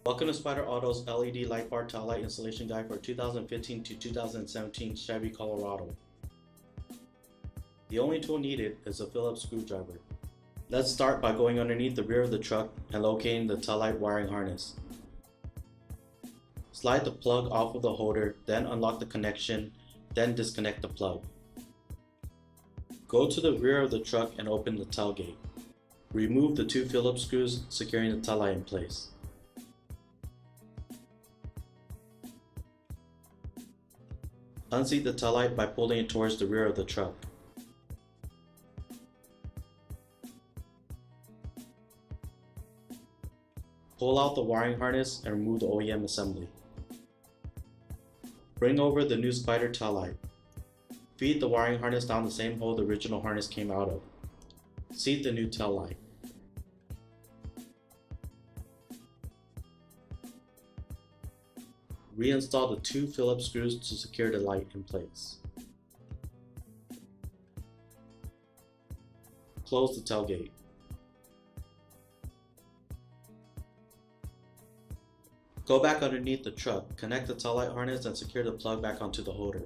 Welcome to Spyder Auto's LED Lightbar Taillight installation guide for 2015 to 2017 Chevy Colorado. The only tool needed is a Phillips screwdriver. Let's start by going underneath the rear of the truck and locating the taillight wiring harness. Slide the plug off of the holder, then unlock the connection, then disconnect the plug. Go to the rear of the truck and open the tailgate. Remove the two Phillips screws securing the taillight in place. Unseat the taillight by pulling it towards the rear of the truck. Pull out the wiring harness and remove the OEM assembly. Bring over the new Spyder taillight. Feed the wiring harness down the same hole the original harness came out of. Seat the new taillight. Reinstall the two Phillips screws to secure the light in place. Close the tailgate. Go back underneath the truck, connect the taillight harness and secure the plug back onto the holder.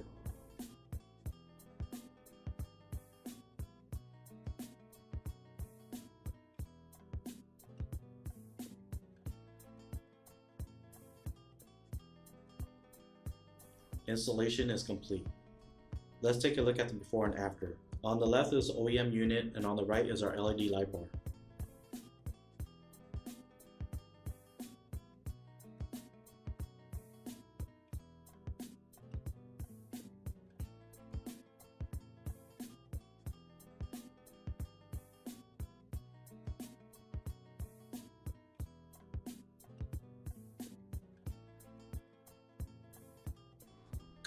Installation is complete. Let's take a look at the before and after. On the left is the OEM unit and on the right is our LED light bar.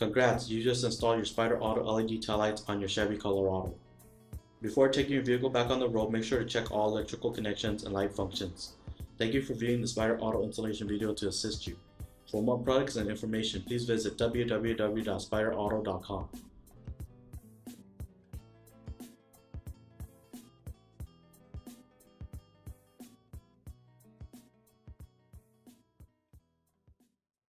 Congrats, you just installed your Spyder Auto LED taillights on your Chevy Colorado. Before taking your vehicle back on the road, make sure to check all electrical connections and light functions. Thank you for viewing the Spyder Auto installation video to assist you. For more products and information, please visit www.spyderauto.com.